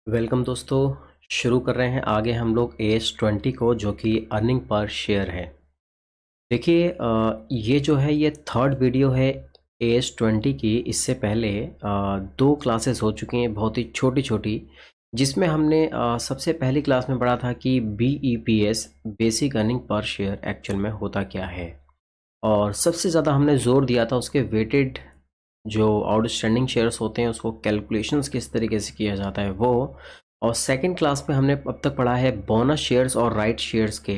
Welcome दोस्तों। शुरू कर रहे हैं आगे हम लोग AS20 को, जो कि अर्निंग पर शेयर है। देखिए, ये जो है ये थर्ड वीडियो है AS20 की। इससे पहले दो क्लासेस हो चुकी हैं, बहुत ही छोटी छोटी, जिसमें हमने सबसे पहली क्लास में पढ़ा था कि BEPS basic earning per share actual में होता क्या है, और सबसे ज़्यादा हमने जोर दिया था उसके वेटेड जो आउटस्टैंडिंग शेयर्स होते हैं उसको कैलकुलेशंस किस तरीके से किया जाता है वो। और सेकंड क्लास में हमने अब तक पढ़ा है बोनस शेयर्स और राइट शेयर्स के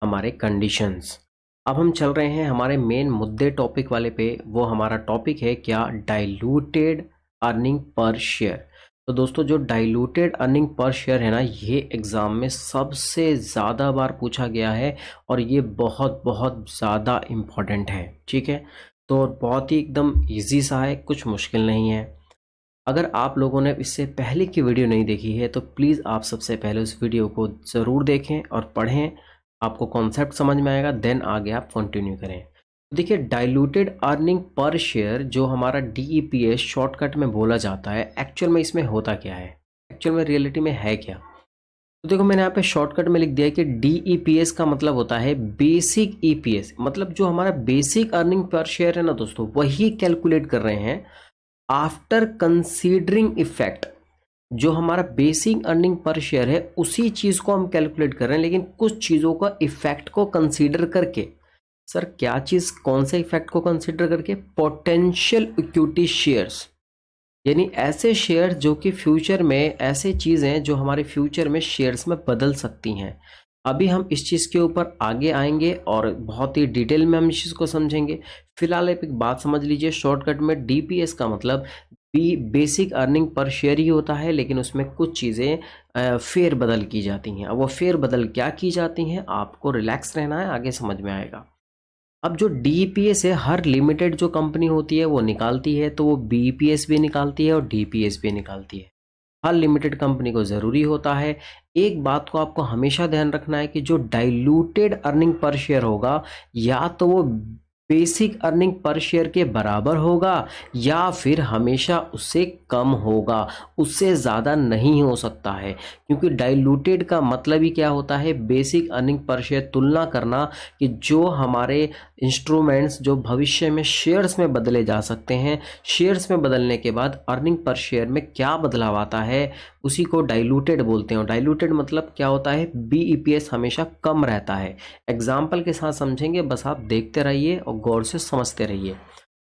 हमारे कंडीशंस। अब हम चल रहे हैं हमारे मेन मुद्दे टॉपिक वाले पे। वो हमारा टॉपिक है क्या, डाइल्यूटेड अर्निंग पर शेयर। तो दोस्तों, जो डाइल्यूटेड अर्निंग पर शेयर है ना, ये एग्ज़ाम में सबसे ज़्यादा बार पूछा गया है और ये बहुत बहुत ज़्यादा इम्पॉर्टेंट है। ठीक है, तो बहुत ही एकदम इजी सा है, कुछ मुश्किल नहीं है। अगर आप लोगों ने इससे पहले की वीडियो नहीं देखी है तो प्लीज़ आप सबसे पहले उस वीडियो को ज़रूर देखें और पढ़ें, आपको कॉन्सेप्ट समझ में आएगा, देन आगे आप कंटिन्यू करें। देखिए, डाइल्यूटेड अर्निंग पर शेयर जो हमारा DEPS शॉर्टकट में बोला जाता है, एक्चुअल में इसमें होता क्या है, एक्चुअल में रियलिटी में है क्या। तो देखो, मैंने यहाँ पे शॉर्टकट में लिख दिया है कि DEPS का मतलब होता है बेसिक EPS, मतलब जो हमारा बेसिक अर्निंग पर शेयर है ना दोस्तों, वही कैलकुलेट कर रहे हैं आफ्टर कंसीडरिंग इफेक्ट। जो हमारा बेसिक अर्निंग पर शेयर है उसी चीज को हम कैलकुलेट कर रहे हैं, लेकिन कुछ चीजों का इफेक्ट को कंसीडर करके। सर क्या चीज, कौन से इफेक्ट को कंसीडर करके? पोटेंशियल इक्विटी शेयर्स, यानी ऐसे शेयर जो कि फ्यूचर में, ऐसे चीज़ें जो हमारे फ्यूचर में शेयर्स में बदल सकती हैं। अभी हम इस चीज़ के ऊपर आगे आएंगे और बहुत ही डिटेल में हम इस चीज़ को समझेंगे। फिलहाल एक बात समझ लीजिए, शॉर्टकट में DPS का मतलब बेसिक अर्निंग पर शेयर ही होता है, लेकिन उसमें कुछ चीज़ें फेर बदल की जाती हैं। अब वो फेर बदल क्या की जाती हैं, आपको रिलैक्स रहना है, आगे समझ में आएगा। अब जो DPS है, हर लिमिटेड जो कंपनी होती है वो निकालती है, तो वो BPS भी निकालती है और DPS भी निकालती है। हर लिमिटेड कंपनी को ज़रूरी होता है। एक बात को आपको हमेशा ध्यान रखना है कि जो डाइल्यूटेड अर्निंग पर शेयर होगा, या तो वो बेसिक अर्निंग पर शेयर के बराबर होगा या फिर हमेशा उससे कम होगा, उससे ज़्यादा नहीं हो सकता है। क्योंकि डाइल्यूटेड का मतलब ही क्या होता है, बेसिक अर्निंग पर शेयर तुलना करना, कि जो हमारे इंस्ट्रूमेंट्स जो भविष्य में शेयर्स में बदले जा सकते हैं, शेयर्स में बदलने के बाद अर्निंग पर शेयर में क्या बदलाव आता है, उसी को डाइल्यूटेड बोलते हैं। डाइल्यूटेड मतलब क्या होता है, BEPS हमेशा कम रहता है। एग्जाम्पल के साथ समझेंगे, बस आप देखते रहिए और गौर से समझते रहिए।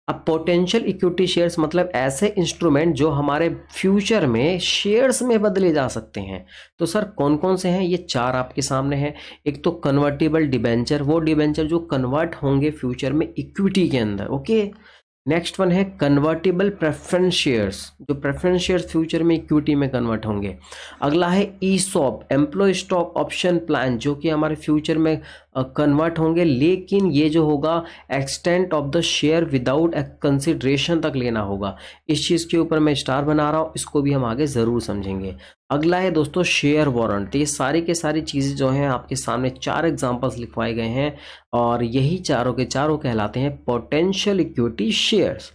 अब पोटेंशियल इक्विटी शेयर्स मतलब ऐसे इंस्ट्रूमेंट जो हमारे फ्यूचर में शेयर्स में बदले जा सकते हैं। तो सर कौन कौन से हैं, ये चार आपके सामने हैं। एक तो कन्वर्टिबल डिबेंचर, वो डिबेंचर जो कन्वर्ट होंगे फ्यूचर में इक्विटी के अंदर, ओके। नेक्स्ट वन है कन्वर्टिबल प्रेफरेंस शेयर्स, जो प्रेफरेंस शेयर्स फ्यूचर में इक्विटी में कन्वर्ट होंगे। अगला है ESOP, employee stock option plan, जो कि हमारे फ्यूचर में कन्वर्ट होंगे, लेकिन ये जो होगा extent of the share without consideration तक लेना होगा। इस चीज़ के ऊपर मैं स्टार बना रहा हूँ, इसको भी हम आगे ज़रूर समझेंगे। अगला है दोस्तों शेयर वारंट। तो ये सारी के सारी चीज़ें जो हैं आपके सामने चार एग्जांपल्स लिखवाए गए हैं, और यही चारों के चारों कहलाते हैं पोटेंशियल इक्विटी शेयर्स।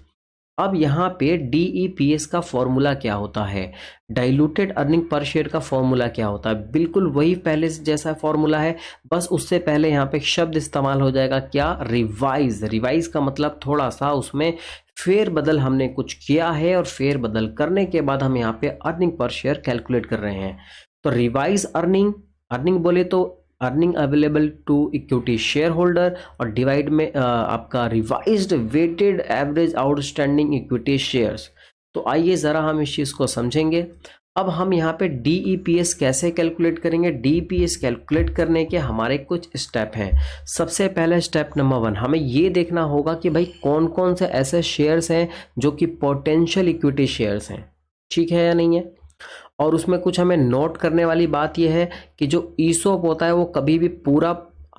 अब यहाँ पे DEPS का फॉर्मूला क्या होता है, डाइल्यूटेड अर्निंग पर शेयर का फॉर्मूला क्या होता है, बिल्कुल वही पहले से जैसा फॉर्मूला है, बस उससे पहले यहाँ पे एक शब्द इस्तेमाल हो जाएगा, क्या, रिवाइज। रिवाइज का मतलब थोड़ा सा उसमें फेर बदल हमने कुछ किया है, और फेर बदल करने के बाद हम यहाँ पे अर्निंग पर शेयर कैलकुलेट कर रहे हैं। तो रिवाइज अर्निंग, अर्निंग बोले तो earning available to equity share holder, और डिवाइड में आपका revised weighted average outstanding equity shares. तो आइए ज़रा हम इस चीज़ को समझेंगे। अब हम यहाँ पे DEPS कैसे कैलकुलेट करेंगे। DEPS कैलकुलेट करने के हमारे कुछ स्टेप हैं। सबसे पहले स्टेप नंबर 1, हमें ये देखना होगा कि भाई कौन कौन से ऐसे शेयर्स हैं जो कि पोटेंशियल इक्विटी शेयर्स हैं, ठीक है या नहीं है। और उसमें कुछ हमें नोट करने वाली बात यह है कि जो ESOP होता है वो कभी भी पूरा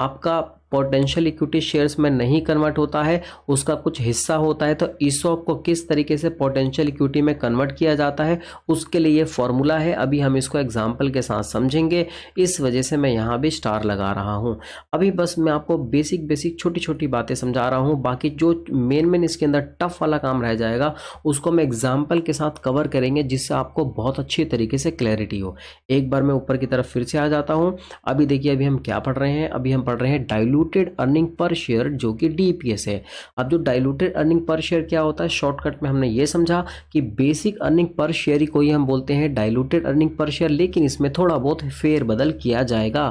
आपका पोटेंशियल इक्विटी शेयर्स में नहीं कन्वर्ट होता है, उसका कुछ हिस्सा होता है। तो ईसॉप को किस तरीके से पोटेंशियल इक्विटी में कन्वर्ट किया जाता है उसके लिए ये फॉर्मूला है। अभी हम इसको एग्जाम्पल के साथ समझेंगे, इस वजह से मैं यहाँ भी स्टार लगा रहा हूँ। अभी बस मैं आपको बेसिक छोटी छोटी बातें समझा रहा हूँ, बाकी जो मेन इसके अंदर टफ वाला काम रह जाएगा उसको मैं एग्जाम्पल के साथ कवर करेंगे, जिससे आपको बहुत अच्छी तरीके से क्लैरिटी हो। एक बार मैं ऊपर की तरफ फिर से आ जाता हूँ। अभी देखिए अभी हम क्या पढ़ रहे हैं, अभी हम पढ़ रहे हैं डाइल्यूटेड अर्निंग पर शेयर, जो कि डीपीएस है। अब जो डाइल्यूटेड अर्निंग पर शेयर क्या होता है, शॉर्टकट में हमने ये समझा कि बेसिक अर्निंग पर शेयर ही कोई हम बोलते हैं डाइल्यूटेड अर्निंग पर शेयर, लेकिन इसमें थोड़ा बहुत फेरबदल किया जाएगा।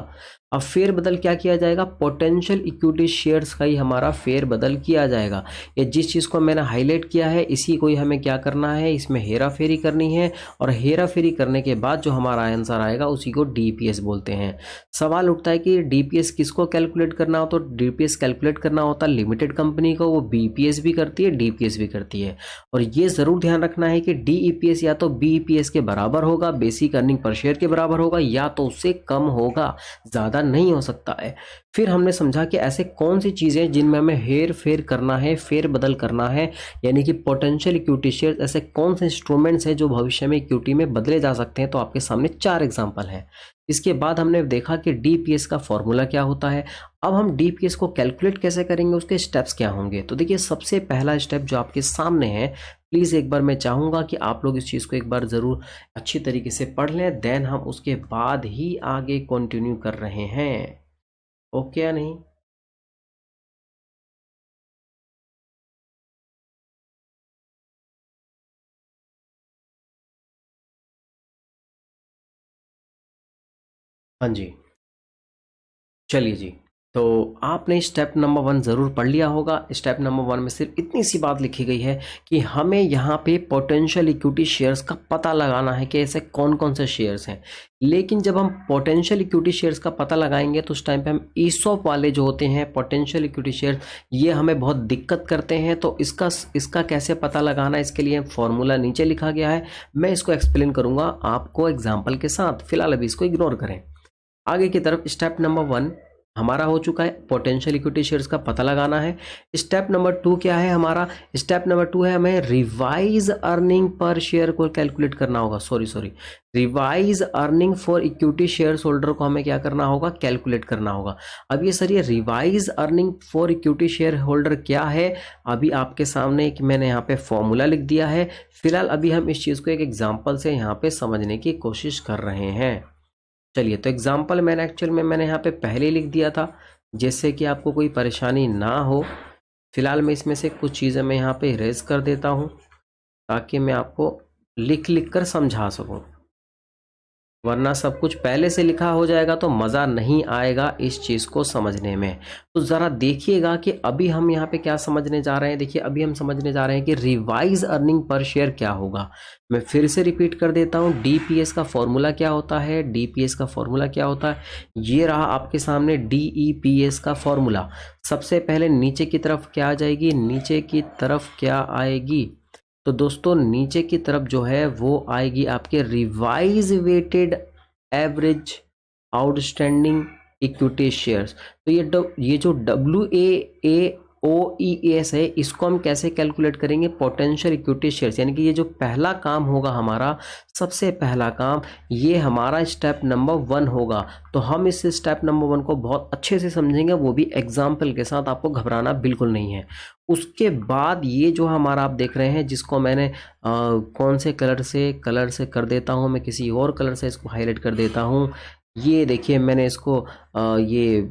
अब फेरबदल क्या किया जाएगा, पोटेंशियल इक्विटी शेयर्स का ही हमारा फेरबदल किया जाएगा। ये जिस चीज़ को मैंने हाईलाइट किया है इसी को ही हमें क्या करना है, इसमें हेरा फेरी करनी है, और हेरा फेरी करने के बाद जो हमारा आंसर आएगा उसी को डीपीएस बोलते हैं। सवाल उठता है कि डीपीएस किसको कैलकुलेट करना हो, तो डीपीएस कैलकुलेट करना होता है लिमिटेड कंपनी को, वो बीपीएस भी करती है डीपीएस भी करती है। और ये ज़रूर ध्यान रखना है कि डीईपीएस या तो बीईपीएस के बराबर होगा, बेसिक अर्निंग पर शेयर के बराबर होगा, या तो उससे कम होगा, ज़्यादा नहीं हो सकता है। फिर हमने समझा कि ऐसे कौन सी चीजें जिनमें हमें हेर फेर करना है, फेर बदल करना है, यानी कि पोटेंशियल इक्विटी शेयर ऐसे कौन से इंस्ट्रूमेंट्स हैं जो भविष्य में इक्विटी में बदले जा सकते हैं। तो आपके सामने 4 एग्जांपल हैं। इसके बाद हमने देखा कि डीपीएस का फॉर्मूला क्या होता है। अब हम डीपीएस को कैलकुलेट कैसे करेंगे, उसके स्टेप्स क्या होंगे। तो देखिए सबसे पहला स्टेप जो आपके सामने है, प्लीज़ एक बार मैं चाहूँगा कि आप लोग इस चीज़ को एक बार ज़रूर अच्छी तरीके से पढ़ लें, देन हम उसके बाद ही आगे कंटिन्यू कर रहे हैं। ओके या नहीं? हाँ जी, चलिए जी। तो आपने स्टेप नंबर 1 ज़रूर पढ़ लिया होगा। स्टेप नंबर 1 में सिर्फ इतनी सी बात लिखी गई है कि हमें यहाँ पे पोटेंशियल इक्विटी शेयर्स का पता लगाना है कि ऐसे कौन कौन से शेयर्स हैं। लेकिन जब हम पोटेंशियल इक्विटी शेयर्स का पता लगाएंगे तो उस टाइम पे हम ईसॉप वाले जो होते हैं पोटेंशियल इक्विटी शेयर, ये हमें बहुत दिक्कत करते हैं। तो इसका कैसे पता लगाना, इसके लिए फॉर्मूला नीचे लिखा गया है, मैं इसको एक्सप्लेन करूँगा आपको एग्जाम्पल के साथ। फिलहाल अभी इसको इग्नोर करें। आगे की तरफ स्टेप नंबर 1 हमारा हो चुका है, पोटेंशियल इक्विटी शेयर्स का पता लगाना है। स्टेप नंबर 2 क्या है हमारा, स्टेप नंबर 2 है हमें रिवाइज अर्निंग पर शेयर को कैलकुलेट करना होगा। Sorry, revise earning for equity shares holder को हमें क्या करना होगा, कैलकुलेट करना होगा। अब ये सर ये revise earning for equity share holder क्या है, अभी आपके सामने एक मैंने यहाँ पे फॉर्मूला लिख दिया है। फिलहाल अभी हम इस चीज़ को एक एग्जाम्पल से यहाँ पे समझने की कोशिश कर रहे हैं। चलिए, तो एग्जाम्पल मैंने यहाँ पे पहले ही लिख दिया था, जिससे कि आपको कोई परेशानी ना हो। फिलहाल मैं इसमें से कुछ चीज़ें मैं यहाँ पे इरेज कर देता हूँ, ताकि मैं आपको लिख कर समझा सकूँ, वरना सब कुछ पहले से लिखा हो जाएगा तो मज़ा नहीं आएगा इस चीज़ को समझने में। तो ज़रा देखिएगा कि अभी हम यहाँ पे क्या समझने जा रहे हैं। देखिए अभी हम समझने जा रहे हैं कि रिवाइज अर्निंग पर शेयर क्या होगा। मैं फिर से रिपीट कर देता हूँ, डीपीएस का फॉर्मूला क्या होता है, डीपीएस का फॉर्मूला क्या होता है, ये रहा आपके सामने डीईपीएस का फॉर्मूला। सबसे पहले नीचे की तरफ क्या आ जाएगी, नीचे की तरफ क्या आएगी, तो दोस्तों नीचे की तरफ जो है वो आएगी आपके revise weighted average outstanding equity shares. तो ये जो WAOES है, इसको हम कैसे कैलकुलेट करेंगे, पोटेंशियल इक्विटी शेयर्स। यानी कि ये जो पहला काम होगा हमारा, सबसे पहला काम, ये हमारा स्टेप नंबर 1 होगा। तो हम इस स्टेप नंबर 1 को बहुत अच्छे से समझेंगे, वो भी एग्जाम्पल के साथ, आपको घबराना बिल्कुल नहीं है। उसके बाद ये जो हमारा आप देख रहे हैं, जिसको मैंने कौन से कलर से कर देता हूँ, मैं किसी और कलर से इसको हाईलाइट कर देता हूँ। ये देखिए मैंने इसको ये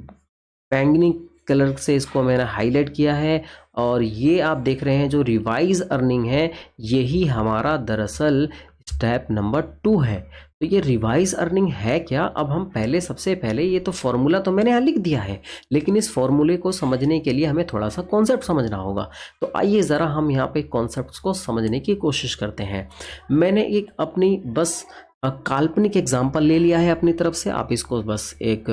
बैंगनी कलर से इसको मैंने हाईलाइट किया है। और ये आप देख रहे हैं जो रिवाइज अर्निंग है, यही हमारा दरअसल स्टेप नंबर 2 है। तो ये रिवाइज अर्निंग है क्या, अब हम सबसे पहले ये तो फॉर्मूला तो मैंने यहाँ लिख दिया है, लेकिन इस फॉर्मूले को समझने के लिए हमें थोड़ा सा कॉन्सेप्ट समझना होगा। तो आइए ज़रा हम यहाँ पे कॉन्सेप्ट्स को समझने की कोशिश करते हैं। मैंने एक अपनी बस काल्पनिक एग्जाम्पल ले लिया है अपनी तरफ से, आप इसको बस एक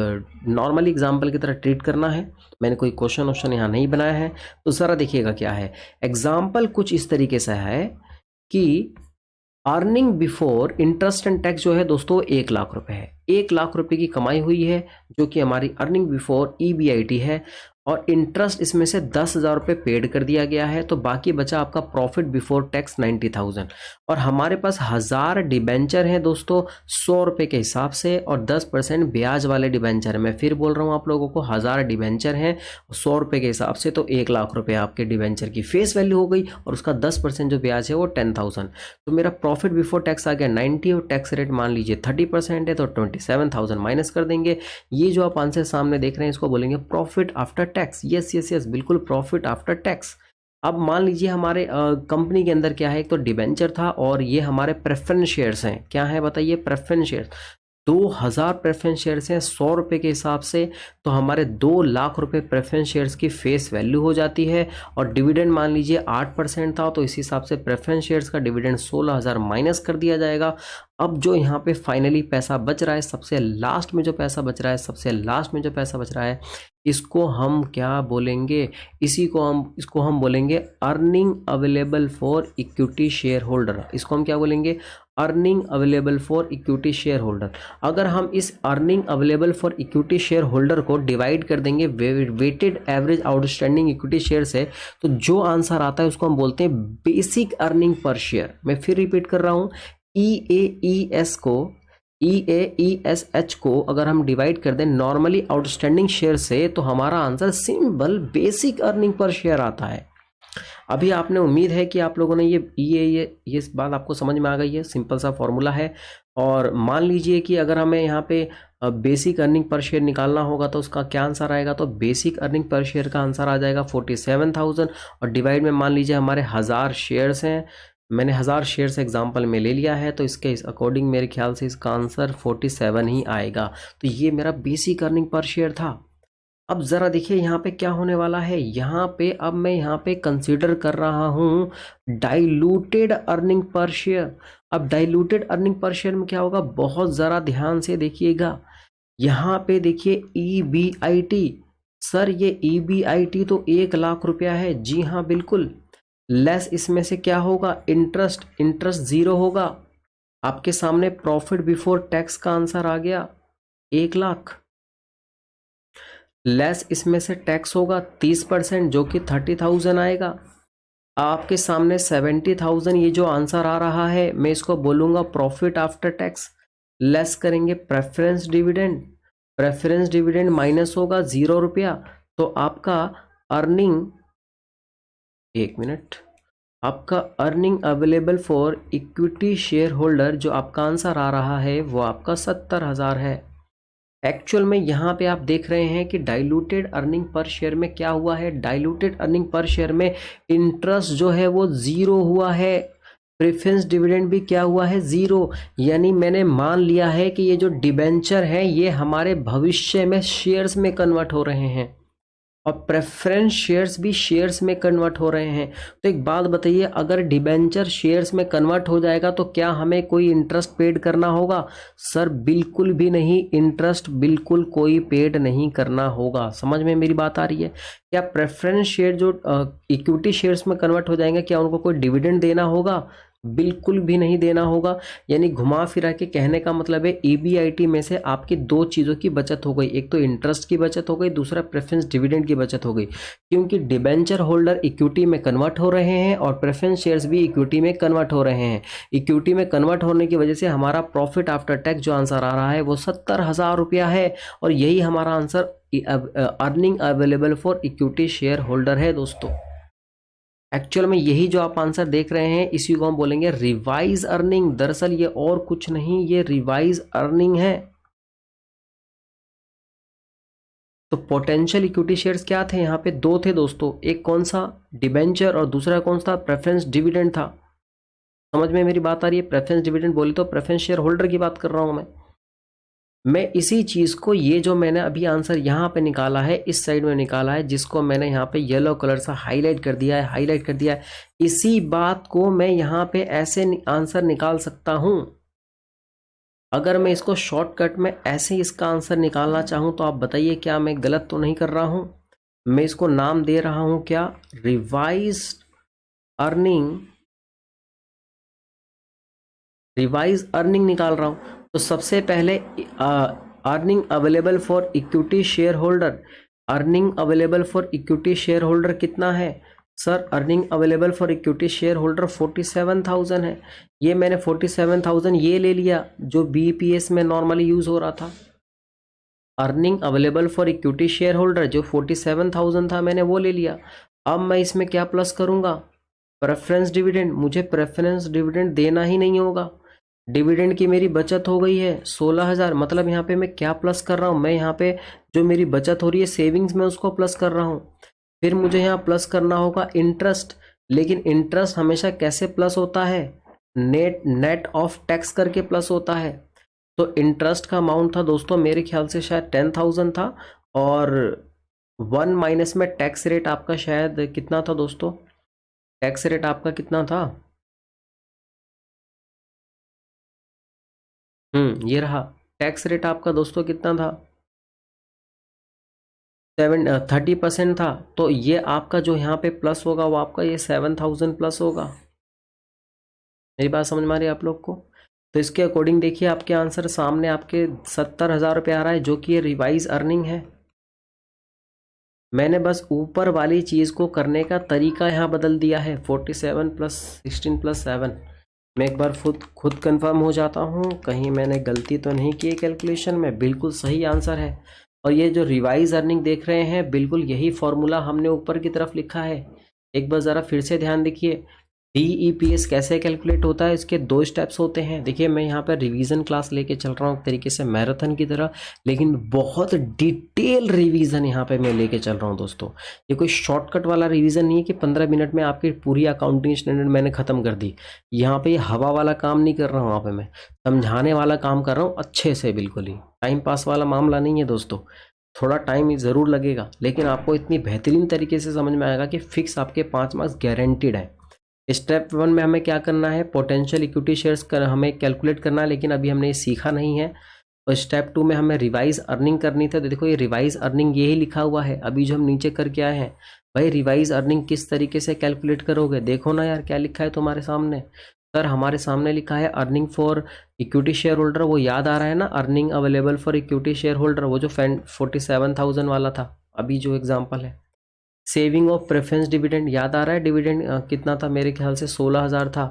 नॉर्मल एग्जाम्पल की तरह ट्रीट करना है। मैंने कोई क्वेश्चन यहाँ नहीं बनाया है। तो ज़रा देखिएगा क्या है एग्जाम्पल, कुछ इस तरीके से है कि earning before interest and tax जो है दोस्तों 1,00,000 रुपए है। 1,00,000 रुपए की कमाई हुई है जो कि हमारी अर्निंग बिफोर EBIT है, और इंटरेस्ट इसमें से 10,000 रुपये पेड कर दिया गया है, तो बाकी बचा आपका प्रॉफिट बिफोर टैक्स 90,000। और हमारे पास 1000 डिबेंचर हैं दोस्तों 100 रुपये के हिसाब से, और 10% ब्याज वाले डिबेंचर है। मैं फिर बोल रहा हूँ आप लोगों को, 1000 डिबेंचर हैं 100 रुपये के हिसाब से, तो 1,00,000 रुपये आपके डिबेंचर की फेस वैल्यू हो गई, और उसका 10% जो ब्याज है वो 10,000। तो मेरा प्रॉफिट बिफोर टैक्स आ गया 90, और टैक्स रेट मान लीजिए 30% है, तो 27,000 माइनस कर देंगे। ये जो आप आंसर सामने देख रहे हैं इसको बोलेंगे profit after tax. Yes yes yes, बिल्कुल प्रॉफिट आफ्टर टैक्स। अब मान लीजिए हमारे कंपनी के अंदर क्या है, एक तो डिबेंचर था और ये हमारे प्रेफरेंस शेयर्स हैं। क्या है बताइए, प्रेफरेंस शेयर्स। 2000 प्रेफरेंस शेयर्स हैं 100 रुपये के हिसाब से, तो हमारे 2,00,000 रुपये प्रेफरेंस शेयर्स की फेस वैल्यू हो जाती है। और डिविडेंड मान लीजिए 8% था, तो इस हिसाब से प्रेफरेंस शेयर्स का डिविडेंड 16,000 माइनस कर दिया जाएगा। अब जो यहाँ पे फाइनली पैसा बच रहा है, सबसे लास्ट में जो पैसा बच रहा है, सबसे लास्ट में जो पैसा बच रहा है, इसको हम क्या बोलेंगे, इसको हम बोलेंगे earning available for equity share holder. इसको हम क्या बोलेंगे, earning available for equity share holder. अगर हम इस earning available for equity share holder को डिवाइड कर देंगे weighted average outstanding equity share से, तो जो आंसर आता है उसको हम बोलते हैं बेसिक अर्निंग पर शेयर। मैं फिर रिपीट कर रहा हूँ, EAES को अगर हम डिवाइड कर दें नॉर्मली आउटस्टैंडिंग शेयर से, तो हमारा answer simple basic earning per share आता है। अभी आपने उम्मीद है कि आप लोगों ने ये बात आपको समझ में आ गई है। सिंपल सा फॉर्मूला है। और मान लीजिए कि अगर हमें यहाँ पे बेसिक अर्निंग पर शेयर निकालना होगा तो उसका क्या आंसर आएगा, तो बेसिक अर्निंग पर शेयर का आंसर आ जाएगा 47,000, और डिवाइड में मान लीजिए हमारे 1000 शेयर्स हैं। मैंने 1000 शेयर्स एग्जाम्पल में ले लिया है, तो इसके अकॉर्डिंग मेरे ख्याल से इसका आंसर 47 ही आएगा। तो ये मेरा बेसिक अर्निंग पर शेयर था। अब ज़रा देखिए यहाँ पे क्या होने वाला है। यहाँ पे अब मैं यहाँ पे कंसीडर कर रहा हूँ डाइल्यूटेड अर्निंग पर शेयर। अब डाइल्यूटेड अर्निंग पर शेयर में क्या होगा, बहुत ज़रा ध्यान से देखिएगा। यहाँ पे देखिए EBIT, सर ये EBIT तो 1,00,000 रुपया है। जी हाँ बिल्कुल। लेस इसमें से क्या होगा, इंटरेस्ट 0 होगा। आपके सामने प्रॉफिट बिफोर टैक्स का आंसर आ गया 1,00,000। लेस इसमें से टैक्स होगा 30% जो कि 30,000 आएगा। आपके सामने 70,000 ये जो आंसर आ रहा है, मैं इसको बोलूँगा प्रॉफिट आफ्टर टैक्स। लेस करेंगे प्रेफरेंस डिविडेंड माइनस होगा 0 रुपया। तो आपका अर्निंग, एक मिनट, आपका earning available for equity share holder जो आपका आंसर आ रहा है वो आपका 70,000 है। एक्चुअल में यहाँ पे आप देख रहे हैं कि डाइल्यूटेड अर्निंग पर शेयर में क्या हुआ है, डाइल्यूटेड अर्निंग पर शेयर में इंटरेस्ट जो है वो 0 हुआ है, प्रेफरेंस डिविडेंड भी क्या हुआ है 0। यानी मैंने मान लिया है कि ये जो डिबेंचर है ये हमारे भविष्य में शेयर्स में कन्वर्ट हो रहे हैं, और प्रेफरेंस शेयर्स भी शेयर्स में कन्वर्ट हो रहे हैं। तो एक बात बताइए, अगर डिबेंचर शेयर्स में कन्वर्ट हो जाएगा तो क्या हमें कोई इंटरेस्ट पेड करना होगा? सर बिल्कुल भी नहीं, इंटरेस्ट बिल्कुल कोई पेड नहीं करना होगा। समझ में मेरी बात आ रही है? क्या प्रेफरेंस शेयर जो इक्विटी शेयर्स में कन्वर्ट हो जाएंगे, क्या उनको कोई डिविडेंड देना होगा? बिल्कुल भी नहीं देना होगा। यानी घुमा फिरा के कहने का मतलब है EBIT में से आपकी 2 चीज़ों की बचत हो गई, एक तो इंटरेस्ट की बचत हो गई, दूसरा प्रेफरेंस डिविडेंड की बचत हो गई। क्योंकि डिबेंचर होल्डर इक्विटी में कन्वर्ट हो रहे हैं और प्रेफरेंस शेयर्स भी इक्विटी में कन्वर्ट हो रहे हैं। इक्विटी में कन्वर्ट होने की वजह से हमारा प्रॉफिट आफ्टर टैक्स जो आंसर आ रहा है वो 70,000 रुपया है, और यही हमारा answer earning available for equity share holder है दोस्तों। एक्चुअल में यही जो आप आंसर देख रहे हैं इसी को हम बोलेंगे रिवाइज अर्निंग। दरअसल ये और कुछ नहीं, ये रिवाइज अर्निंग है। तो पोटेंशियल इक्विटी शेयर्स क्या थे, यहाँ पे 2 थे दोस्तों, एक कौन सा, डिबेंचर, और दूसरा कौन सा, प्रेफरेंस डिविडेंड था। समझ में मेरी बात आ रही है? प्रेफरेंस डिविडेंड बोले तो प्रेफरेंस शेयर होल्डर की बात कर रहा हूं मैं इसी चीज़ को, ये जो मैंने अभी आंसर यहाँ पे निकाला है, इस साइड में निकाला है, जिसको मैंने यहाँ पे येलो कलर से हाईलाइट कर दिया है, इसी बात को मैं यहाँ पे ऐसे आंसर निकाल सकता हूँ। अगर मैं इसको शॉर्टकट में ऐसे इसका आंसर निकालना चाहूँ तो आप बताइए क्या मैं गलत तो नहीं कर रहा हूँ? मैं इसको नाम दे रहा हूँ क्या, रिवाइज्ड अर्निंग रिवाइज अर्निंग निकाल रहा हूँ। तो सबसे पहले earning available for equity share holder, earning available for equity share holder कितना है sir? Earning available for equity share holder 47,000 है। ये मैंने 47,000 ये ले लिया जो बीपीएस में नॉर्मली यूज हो रहा था। Earning available for equity share holder जो 47,000 था मैंने वो ले लिया। अब मैं इसमें क्या प्लस करूंगा? Preference dividend. मुझे प्रेफरेंस डिविडेंड देना ही नहीं होगा। डिविडेंड की मेरी बचत हो गई है 16,000। मतलब यहाँ पे मैं क्या प्लस कर रहा हूँ? मैं यहाँ पे जो मेरी बचत हो रही है सेविंग्स में उसको प्लस कर रहा हूँ। फिर मुझे यहाँ प्लस करना होगा इंटरेस्ट। लेकिन इंटरेस्ट हमेशा कैसे प्लस होता है? नेट ऑफ टैक्स करके प्लस होता है। तो इंटरेस्ट का अमाउंट था दोस्तों मेरे ख्याल से शायद 10,000 था, और 1 माइनस में टैक्स रेट आपका शायद कितना था दोस्तों? टैक्स रेट आपका कितना था? ये रहा टैक्स रेट आपका दोस्तों कितना था? 30% था। तो ये आपका जो यहाँ पे प्लस होगा वो आपका ये 7,000 प्लस होगा। मेरी बात समझ में आ रही है आप लोग को? तो इसके अकॉर्डिंग देखिए आपके आंसर सामने आपके 70,000 रुपये आ रहा है, जो कि ये रिवाइज अर्निंग है। मैंने बस ऊपर वाली चीज़ को करने का तरीका यहाँ बदल दिया है। 47 प्लस 16 प्लस 7। मैं एक बार खुद कंफर्म हो जाता हूँ कहीं मैंने गलती तो नहीं की कैलकुलेशन में। बिल्कुल सही आंसर है। और ये जो रिवाइज अर्निंग देख रहे हैं बिल्कुल यही फॉर्मूला हमने ऊपर की तरफ लिखा है। एक बार ज़रा फिर से ध्यान देखिए। DEPS कैसे कैलकुलेट होता है? इसके 2 स्टेप्स होते हैं। देखिए मैं यहाँ पर रिवीजन क्लास लेके चल रहा हूँ एक तरीके से मैराथन की तरह, लेकिन बहुत डिटेल रिवीजन यहाँ पे मैं लेके चल रहा हूँ दोस्तों। ये कोई शॉर्टकट वाला रिवीजन नहीं है कि 15 मिनट में आपकी पूरी अकाउंटिंग स्टैंडर्ड मैंने ख़त्म कर दी। यहाँ पे ये हवा वाला काम नहीं कर रहा हूँ, यहाँ पे मैं समझाने वाला काम कर रहा हूँ अच्छे से। बिल्कुल ही टाइम पास वाला मामला नहीं है दोस्तों। थोड़ा टाइम ज़रूर लगेगा लेकिन आपको इतनी बेहतरीन तरीके से समझ में आएगा कि फिक्स आपके 5 मार्क्स गारंटीड है। स्टेप 1 में हमें क्या करना है? पोटेंशियल इक्विटी शेयर्स कर हमें कैलकुलेट करना है, लेकिन अभी हमने ये सीखा नहीं है। और स्टेप 2 में हमें रिवाइज अर्निंग करनी थी। तो देखो ये रिवाइज अर्निंग यही लिखा हुआ है अभी जो हम नीचे करके आए हैं। भाई रिवाइज अर्निंग किस तरीके से कैलकुलेट करोगे? देखो ना यार क्या लिखा है तुम्हारे सामने। सर हमारे सामने लिखा है earning for equity share holder. वो याद आ रहा है ना? Earning available for equity share holder, वो जो 47,000 वाला था अभी जो एग्जाम्पल है। सेविंग ऑफ प्रेफरेंस डिविडेंड याद आ रहा है? डिविडेंड कितना था? मेरे ख्याल से 16,000 था।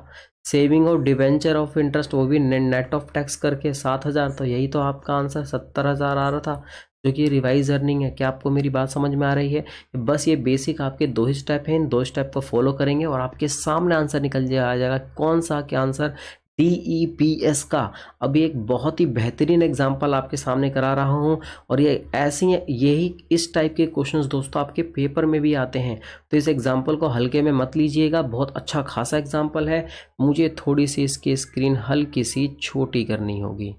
Saving of debenture of interest वो भी नेट ऑफ टैक्स करके 7,000। तो यही तो आपका आंसर 70,000 आ रहा था, जो कि रिवाइज अर्निंग है। क्या आपको मेरी बात समझ में आ रही है? बस ये बेसिक आपके 2 ही स्टेप हैं। इन 2 स्टेप को फॉलो करेंगे और आपके सामने आंसर निकल आ जाएगा। कौन सा क्या आंसर? DEPS का। अभी एक बहुत ही बेहतरीन एग्जाम्पल आपके सामने करा रहा हूँ, और ये ऐसी यही इस टाइप के क्वेश्चंस दोस्तों आपके पेपर में भी आते हैं। तो इस एग्जाम्पल को हल्के में मत लीजिएगा, बहुत अच्छा खासा एग्जाम्पल है। मुझे थोड़ी सी इसकी स्क्रीन हल्की सी छोटी करनी होगी।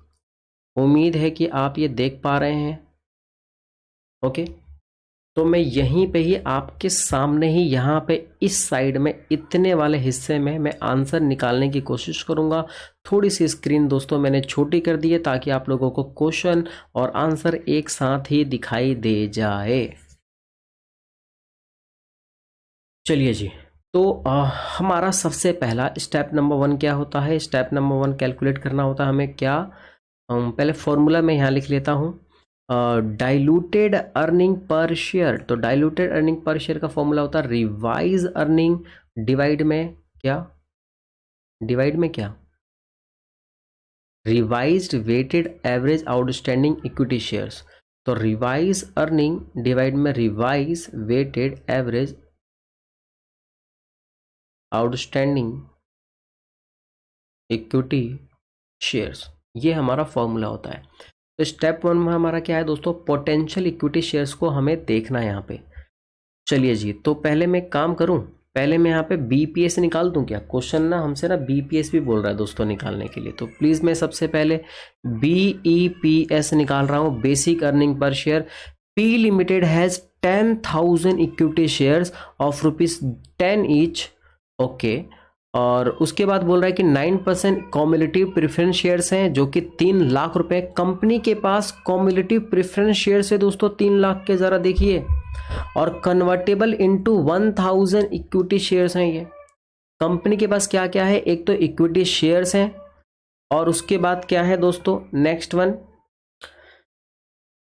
उम्मीद है कि आप ये देख पा रहे हैं। ओके, तो मैं यहीं पे ही आपके सामने ही यहाँ पे इस साइड में इतने वाले हिस्से में मैं आंसर निकालने की कोशिश करूँगा। थोड़ी सी स्क्रीन दोस्तों मैंने छोटी कर दी है ताकि आप लोगों को क्वेश्चन और आंसर एक साथ ही दिखाई दे जाए। चलिए जी, तो हमारा सबसे पहला स्टेप नंबर 1 क्या होता है? स्टेप नंबर 1 कैलकुलेट करना होता है हमें क्या? पहले फॉर्मूला मैं यहाँ लिख लेता हूँ। Diluted earning per share. तो डाइल्यूटेड अर्निंग पर शेयर का फॉर्मूला होता है रिवाइज अर्निंग डिवाइड में क्या? डिवाइड में क्या? Revised weighted average outstanding equity shares. तो रिवाइज अर्निंग डिवाइड में revise weighted average outstanding equity shares, ये हमारा फॉर्मूला होता है। तो स्टेप 1 में हमारा क्या है दोस्तों? पोटेंशियल इक्विटी शेयर्स को हमें देखना है यहाँ पे। चलिए जी, तो पहले मैं काम करूँ, पहले मैं यहाँ पे BPS निकाल दूँ क्या? क्वेश्चन ना हमसे ना BPS भी बोल रहा है दोस्तों निकालने के लिए। तो प्लीज़ मैं सबसे पहले BEPS निकाल रहा हूँ, basic earning per share. P limited has 10,000 equity shares of ₹10 each. Okay, और उसके बाद बोल रहा है कि 9% कॉम्युलेटिव प्रेफरेंस शेयर्स हैं जो कि 3 लाख रुपए। कंपनी के पास कॉम्युलेटिव प्रेफरेंस शेयर्स है दोस्तों 3 लाख के, ज़रा देखिए। और कन्वर्टेबल इनटू 1000 इक्विटी शेयर्स हैं। ये कंपनी के पास क्या क्या है? एक तो इक्विटी शेयर्स हैं, और उसके बाद क्या है दोस्तों, नेक्स्ट वन।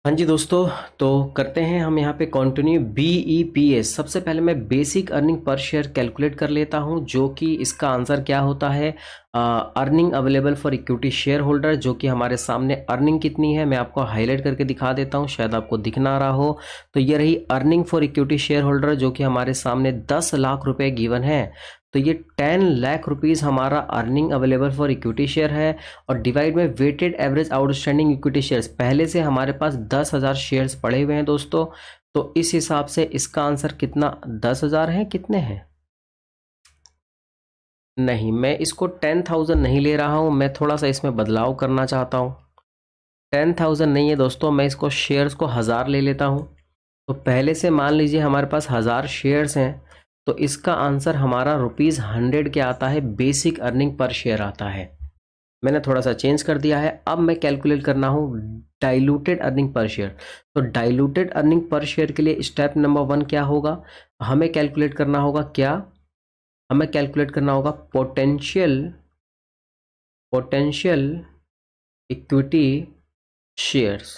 हाँ जी दोस्तों, तो करते हैं हम यहाँ पे कंटिन्यू। BEPS, सबसे पहले मैं basic earning per share calculate कर लेता हूँ, जो कि इसका आंसर क्या होता है, earning available for equity share holder, जो कि हमारे सामने अर्निंग कितनी है मैं आपको हाईलाइट करके दिखा देता हूँ, शायद आपको दिख ना रहा हो। तो ये रही earning for equity share holder, जो कि हमारे सामने 10 लाख रुपए गिवन है। तो ये 10 लाख रुपीज़ हमारा earning available for equity share है, और डिवाइड में weighted average outstanding equity shares, पहले से हमारे पास 10,000 शेयर्स पड़े हुए हैं दोस्तों। तो इस हिसाब से इसका आंसर कितना, 10,000 है, कितने हैं, नहीं मैं इसको 10,000 नहीं ले रहा हूं, मैं थोड़ा सा इसमें बदलाव करना चाहता हूं। 10,000 नहीं है दोस्तों, मैं इसको शेयर्स को 1000 ले लेता हूं। तो पहले से मान लीजिए हमारे पास 1000 शेयर्स हैं, तो इसका आंसर हमारा ₹100 के आता है, बेसिक अर्निंग पर शेयर आता है। मैंने थोड़ा सा चेंज कर दिया है। अब मैं कैलकुलेट करना हूँ डाइल्यूटेड अर्निंग पर शेयर। तो डाइल्यूटेड अर्निंग पर शेयर के लिए स्टेप नंबर 1 क्या होगा, हमें कैलकुलेट करना होगा क्या, हमें कैलकुलेट करना होगा पोटेंशियल इक्विटी शेयर्स।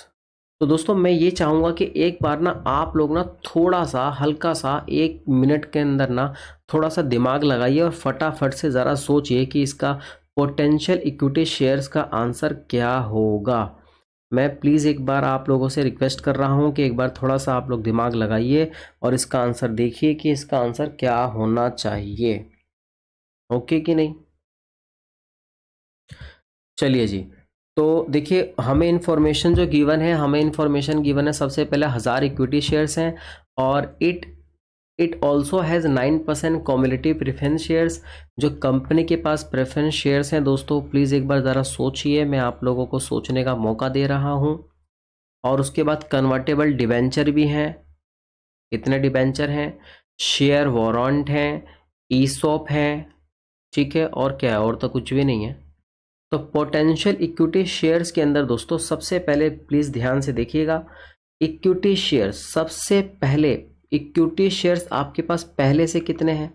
तो दोस्तों मैं ये चाहूँगा कि एक बार ना आप लोग ना थोड़ा सा हल्का सा 1 मिनट के अंदर ना थोड़ा सा दिमाग लगाइए और फटाफट से ज़रा सोचिए कि इसका पोटेंशियल इक्विटी शेयर्स का आंसर क्या होगा। मैं प्लीज़ एक बार आप लोगों से रिक्वेस्ट कर रहा हूँ कि एक बार थोड़ा सा आप लोग दिमाग लगाइए और इसका आंसर देखिए कि इसका आंसर क्या होना चाहिए। ओके कि नहीं, चलिए जी। तो देखिए हमें इन्फॉर्मेशन जो गिवन है, हमें इन्फॉर्मेशन गिवन है सबसे पहले 1000 इक्विटी शेयर्स हैं, और it also has 9% cumulative preference shares. जो कंपनी के पास प्रेफरेंस शेयर्स हैं दोस्तों, प्लीज़ एक बार ज़रा सोचिए, मैं आप लोगों को सोचने का मौका दे रहा हूँ। और उसके बाद कन्वर्टेबल डिबेंचर भी हैं, कितने डिबेंचर हैं, शेयर वारंट हैं, ईसॉप हैं, ठीक है, और क्या है, और तो कुछ भी नहीं है। तो पोटेंशियल इक्विटी शेयर्स के अंदर दोस्तों सबसे पहले प्लीज़ ध्यान से देखिएगा, इक्विटी शेयर्स सबसे पहले, इक्विटी शेयर्स आपके पास पहले से कितने हैं,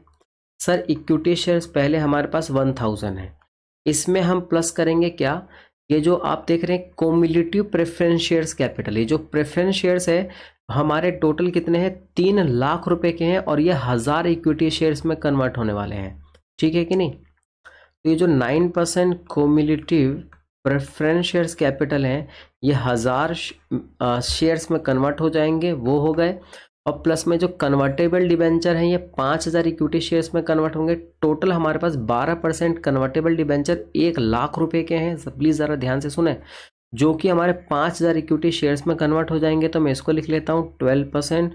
सर इक्विटी शेयर्स पहले हमारे पास 1000 है। इसमें हम प्लस करेंगे क्या, ये जो आप देख रहे हैं कॉम्युलेटिव प्रेफरेंस शेयर्स कैपिटल, ये जो प्रेफरेंस शेयर्स है हमारे टोटल कितने हैं, 3 लाख रुपए के हैं, और ये 1000 इक्विटी शेयर्स में कन्वर्ट होने वाले हैं, ठीक है कि नहीं। तो ये जो 9% कॉम्युलेटिव प्रेफरेंस शेयर्स कैपिटल हैं, ये 1000 शेयर्स में कन्वर्ट हो जाएंगे, वो हो गए। और प्लस में जो कन्वर्टेबल डिबेंचर हैं ये 5000 इक्विटी शेयर्स में कन्वर्ट होंगे। टोटल हमारे पास 12% कन्वर्टेबल डिबेंचर 1 लाख रुपए के हैं, प्लीज़ ज़रा ध्यान से सुने, जो कि हमारे 5000 इक्विटी शेयर्स में कन्वर्ट हो जाएंगे। तो मैं इसको लिख लेता हूँ 12%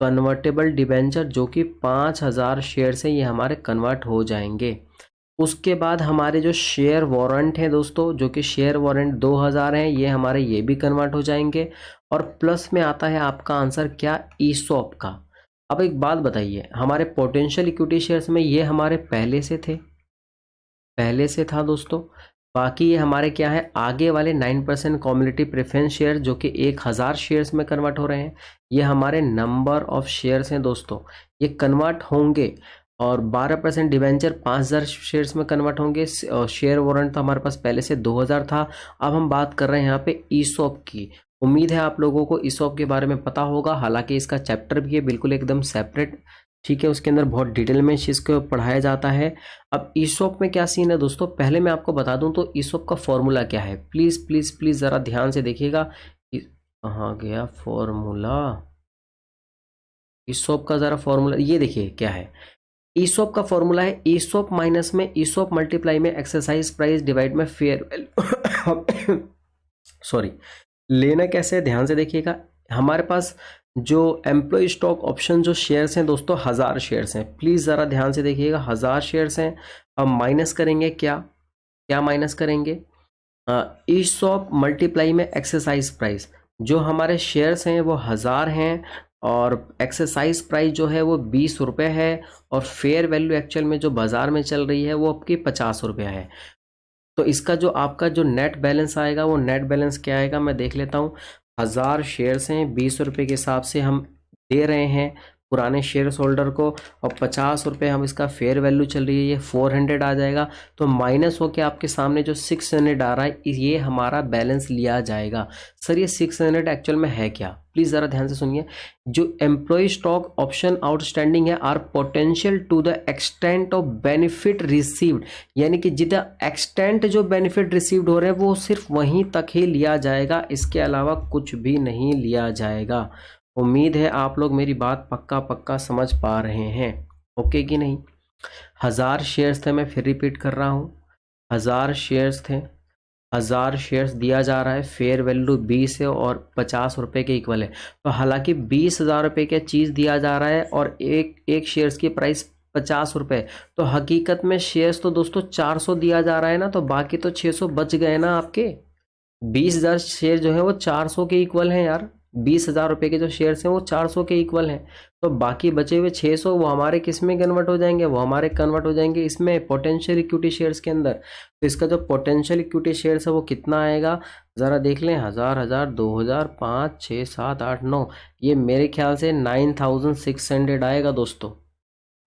कन्वर्टेबल डिबेंचर, जो कि 5000 शेयर से ये हमारे कन्वर्ट हो जाएंगे। उसके बाद हमारे जो शेयर वारंट हैं दोस्तों, जो कि शेयर वारंट 2000 हैं, ये हमारे ये भी कन्वर्ट हो जाएंगे। और प्लस में आता है आपका आंसर क्या, ईसॉप का। अब एक बात बताइए, हमारे पोटेंशियल इक्विटी शेयर्स में ये हमारे पहले से थे, पहले से था दोस्तों। बाकी ये हमारे क्या है, आगे वाले 9% कॉम्युलेटिव प्रेफरेंस शेयर, जो कि 1000 शेयर्स में कन्वर्ट हो रहे हैं, ये हमारे नंबर ऑफ शेयर्स हैं दोस्तों, ये कन्वर्ट होंगे। और 12% डिबेंचर 5000 शेयर्स में कन्वर्ट होंगे। शेयर वारंट तो हमारे पास पहले से 2000 था। अब हम बात कर रहे हैं यहाँ पे ईसॉप की। उम्मीद है आप लोगों को ईसॉप के बारे में पता होगा, हालांकि इसका चैप्टर भी है बिल्कुल एकदम सेपरेट, ठीक है, उसके अंदर बहुत डिटेल में इस चीज़ को पढ़ाया जाता है। अब ईसॉप में क्या सीन है दोस्तों, पहले मैं आपको बता दूं तो ईसॉप का फॉर्मूला क्या है, प्लीज़ प्लीज़ प्लीज़ ज़रा ध्यान से देखिएगा। कहाँ गया फॉर्मूला, ईसॉप का ज़रा फॉर्मूला ये देखिए क्या है। ईसॉप का फॉर्मूला है ईसॉप माइनस में ईसॉप मल्टीप्लाई में एक्सरसाइज प्राइस डिवाइड में फेयर वैल्यू सॉरी, लेना कैसे है ध्यान से देखिएगा। हमारे पास जो एम्प्लॉय स्टॉक ऑप्शन जो शेयर्स हैं दोस्तों 1000 शेयर्स हैं, प्लीज़ ज़रा ध्यान से देखिएगा, 1000 शेयर्स हैं। अब माइनस करेंगे क्या, क्या माइनस करेंगे, ईसॉप मल्टीप्लाई में एक्सरसाइज प्राइस। जो हमारे शेयर्स हैं वो 1000 हैं, और एक्सरसाइज प्राइस जो है वो 20 रुपये है, और फेयर वैल्यू एक्चुअल में जो बाज़ार में चल रही है वो आपकी 50 रुपये है। तो इसका जो आपका जो नेट बैलेंस आएगा, वो नेट बैलेंस क्या आएगा, मैं देख लेता हूँ। 1000 शेयर्स हैं, 20 रुपये के हिसाब से हम दे रहे हैं, पुराने शेयर होल्डर को, और 50 रुपये हम इसका फेयर वैल्यू चल रही है, ये 400 आ जाएगा। तो माइनस होके आपके सामने जो 600 आ रहा है, ये हमारा बैलेंस लिया जाएगा। सर ये 600 एक्चुअल में है क्या, प्लीज़ ज़रा ध्यान से सुनिए। जो एम्प्लॉय स्टॉक ऑप्शन आउटस्टैंडिंग है are potential to the extent of benefit received, यानी कि जितना एक्सटेंट जो बेनिफिट रिसीव्ड हो रहे हैं वो सिर्फ वहीं तक ही लिया जाएगा, इसके अलावा कुछ भी नहीं लिया जाएगा। उम्मीद है आप लोग मेरी बात पक्का समझ पा रहे हैं, ओके कि नहीं। 1000 शेयर्स थे, मैं फिर रिपीट कर रहा हूँ, 1000 शेयर्स थे, 1000 शेयर्स दिया जा रहा है, फेयर वैल्यू 20 है और 50 रुपये के इक्वल है। तो हालांकि 20,000 रुपये का चीज़ दिया जा रहा है और एक शेयर्स की प्राइस 50 रुपये, तो हकीकत में शेयर्स तो दोस्तों 400 दिया जा रहा है ना, तो बाकी तो 600 बच गए ना आपके। 20,000 शेयर जो है वो 400 के इक्वल हैं यार, 20,000 रुपये के जो शेयर्स हैं वो 400 के इक्वल हैं। तो बाकी बचे हुए 600 वो हमारे किस में कन्वर्ट हो जाएंगे, वो हमारे कन्वर्ट हो जाएंगे इसमें पोटेंशियल इक्विटी शेयर्स के अंदर। तो इसका जो पोटेंशियल इक्विटी शेयर्स है वो कितना आएगा, ज़रा देख लें। 1000, 2000, 5, 6, 7, 8, 9, ये मेरे ख्याल से 9600 आएगा दोस्तों।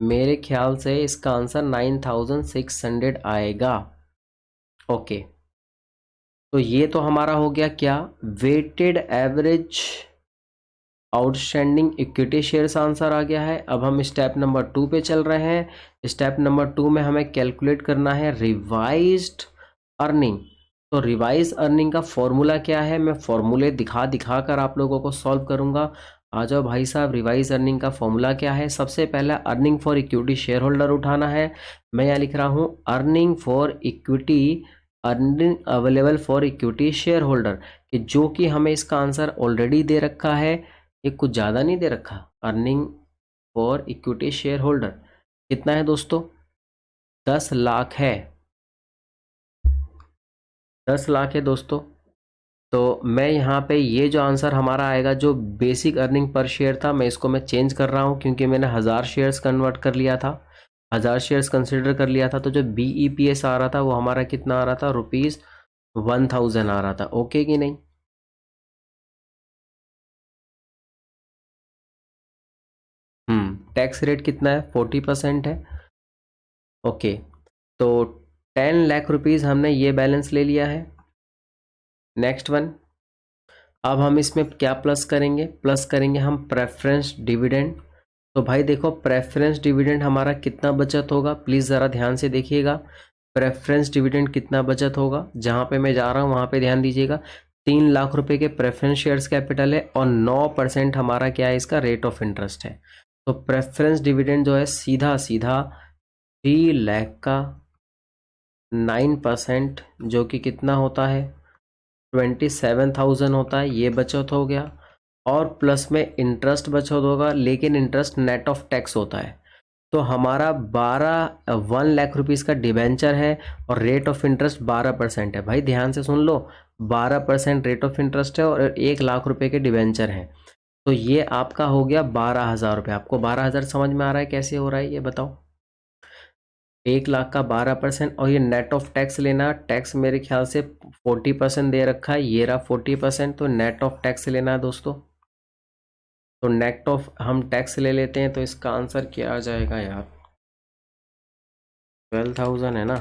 मेरे ख्याल से इसका आंसर 9600 आएगा। ओके, तो ये तो हमारा हो गया क्या, weighted average outstanding equity shares answer आ गया है। अब हम स्टेप नंबर 2 पे चल रहे हैं। स्टेप नंबर 2 में हमें कैलकुलेट करना है रिवाइज्ड अर्निंग। तो रिवाइज अर्निंग का फॉर्मूला क्या है, मैं फॉर्मूले दिखा कर आप लोगों को सॉल्व करूंगा। आ जाओ भाई साहब, रिवाइज अर्निंग का फॉर्मूला क्या है। सबसे पहला earning for equity share holder उठाना है। मैं यहाँ लिख रहा हूँ earning for equity, earning available for equity share holder, कि जो कि हमें इसका आंसर ऑलरेडी दे रखा है, ये कुछ ज़्यादा नहीं दे रखा। Earning for equity share holder कितना है दोस्तों, 10 लाख है, 10 लाख है दोस्तों। तो मैं यहाँ पे ये जो आंसर हमारा आएगा, जो बेसिक अर्निंग पर शेयर था, मैं इसको चेंज कर रहा हूँ क्योंकि मैंने 1000 शेयर्स कन्वर्ट कर लिया था, 1000 शेयर्स कंसिडर कर लिया था। तो जो BEPS आ रहा था वो हमारा कितना आ रहा था, ₹1000 आ रहा था। ओके कि नहीं। टैक्स रेट कितना है, 40% है। ओके, तो 10 लाख रुपीज़ हमने ये बैलेंस ले लिया है। नेक्स्ट वन, अब हम इसमें क्या प्लस करेंगे, प्लस करेंगे हम प्रेफरेंस डिविडेंड। तो भाई देखो, प्रेफरेंस डिविडेंड हमारा कितना बचत होगा, प्लीज़ ज़रा ध्यान से देखिएगा। प्रेफरेंस डिविडेंड कितना बचत होगा, जहाँ पे मैं जा रहा हूँ वहाँ पे ध्यान दीजिएगा। 3 लाख रुपए के प्रेफरेंस शेयर्स कैपिटल है और 9% हमारा क्या है, इसका रेट ऑफ इंटरेस्ट है। तो प्रेफरेंस डिविडेंड जो है सीधा 3 लाख का 9%, जो कि कितना होता है, 27,000 होता है, ये बचत हो गया। और प्लस में इंटरेस्ट बचत होगा, लेकिन इंटरेस्ट नेट ऑफ टैक्स होता है। तो हमारा 1 लाख रुपीज़ का डिबेंचर है और रेट ऑफ इंटरेस्ट 12% है। भाई ध्यान से सुन लो, 12% रेट ऑफ इंटरेस्ट है और 1 लाख रुपए के डिबेंचर हैं। तो ये आपका हो गया 12,000 रुपये। आपको 12,000 समझ में आ रहा है कैसे हो रहा है ये बताओ। 1 लाख का 12%, और ये नेट ऑफ टैक्स लेना, टैक्स मेरे ख्याल से 40% दे रखा है, ये रहा 40%, तो नेट ऑफ टैक्स लेना है दोस्तों। तो नेट ऑफ हम टैक्स ले लेते हैं, तो इसका आंसर क्या आ जाएगा यार, 12,000 है ना।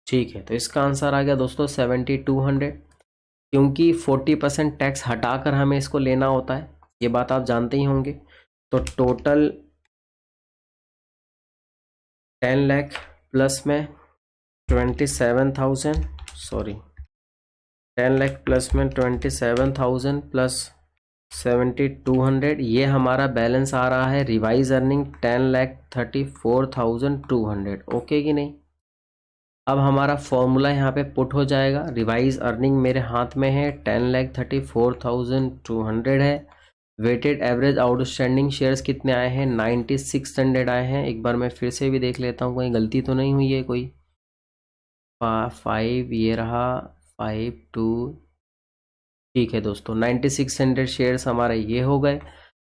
ठीक है, तो इसका आंसर आ गया दोस्तों 7,200, क्योंकि 40% टैक्स हटाकर हमें इसको लेना होता है, ये बात आप जानते ही होंगे। तो टोटल 10 लाख प्लस में 27,000, सॉरी 10 लाख प्लस में 27,000 प्लस 7,200, ये हमारा बैलेंस आ रहा है रिवाइज अर्निंग 10,34,200। ओके कि नहीं। अब हमारा फॉर्मूला यहाँ पे पुट हो जाएगा। रिवाइज अर्निंग मेरे हाथ में है, 10,34,200 है। वेटेड एवरेज आउटस्टैंडिंग शेयर्स कितने आए हैं, 9600 आए हैं। एक बार मैं फिर से भी देख लेता हूँ, कहीं गलती तो नहीं हुई है कोई। 5 ये रहा, 5 2, ठीक है दोस्तों, 9600 शेयर्स हमारे ये हो गए।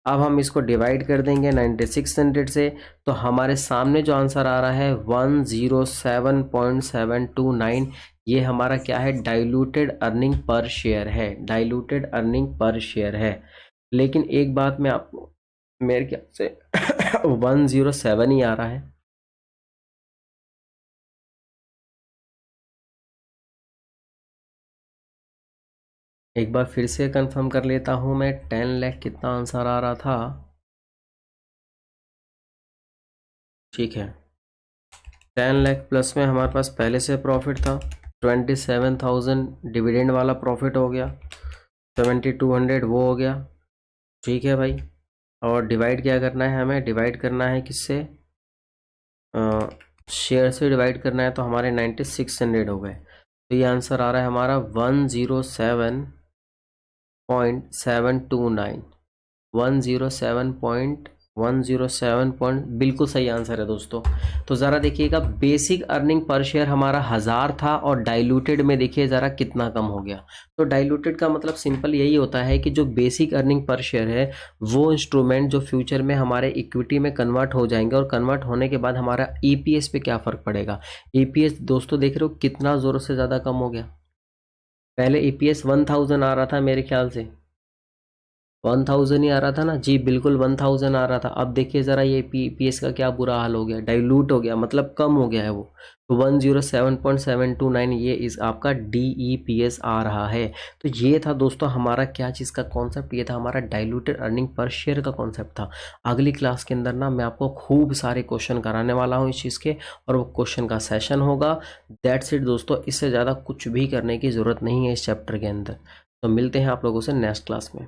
अब हम इसको डिवाइड कर देंगे 9600 से, तो हमारे सामने जो आंसर आ रहा है 107.729, ये हमारा क्या है, डाइल्यूटेड अर्निंग पर शेयर है, डाइल्यूटेड अर्निंग पर शेयर है। लेकिन एक बात मैं आपको, मेरे ख्याल से 107 ही आ रहा है। एक बार फिर से कंफर्म कर लेता हूं मैं, 10 लाख कितना आंसर आ रहा था। ठीक है, 10 लाख प्लस में हमारे पास पहले से प्रॉफिट था, 27,000 डिविडेंड वाला प्रॉफिट हो गया, 7200 वो हो गया। ठीक है भाई, और डिवाइड क्या करना है हमें, डिवाइड करना है किससे, शेयर से डिवाइड करना है, तो हमारे 9600 हो गए। तो ये आंसर आ रहा है हमारा 107.729, 107.107 बिल्कुल सही आंसर है दोस्तों। तो ज़रा देखिएगा, बेसिक अर्निंग पर शेयर हमारा 1000 था और डाइल्यूटेड में देखिए ज़रा कितना कम हो गया। तो डाइल्यूटेड का मतलब सिंपल यही होता है कि जो बेसिक अर्निंग पर शेयर है वो इंस्ट्रूमेंट जो फ्यूचर में हमारे इक्विटी में कन्वर्ट हो जाएंगे, और कन्वर्ट होने के बाद हमारा ईपीएस पे क्या फ़र्क पड़ेगा। ईपीएस दोस्तों देख रहे हो कितना ज़ोरों से ज़्यादा कम हो गया। पहले ईपीएस 1000 आ रहा था मेरे ख्याल से, 1000 ही आ रहा था ना जी, बिल्कुल 1000 आ रहा था। अब देखिए ज़रा ये पीएस का क्या बुरा हाल हो गया, डाइल्यूट हो गया, मतलब कम हो गया है वो। तो 107.729 ये इस आपका DEPS आ रहा है। तो ये था दोस्तों हमारा क्या चीज़ का कॉन्सेप्ट, ये था हमारा डाइल्यूटेड अर्निंग पर शेयर का कॉन्सेप्ट था। अगली क्लास के अंदर ना मैं आपको खूब सारे क्वेश्चन कराने वाला हूँ इस चीज़ के, और वो क्वेश्चन का सेशन होगा। दैट्स इट दोस्तों, इससे ज़्यादा कुछ भी करने की ज़रूरत नहीं है इस चैप्टर के अंदर। तो मिलते हैं आप लोगों से नेक्स्ट क्लास में।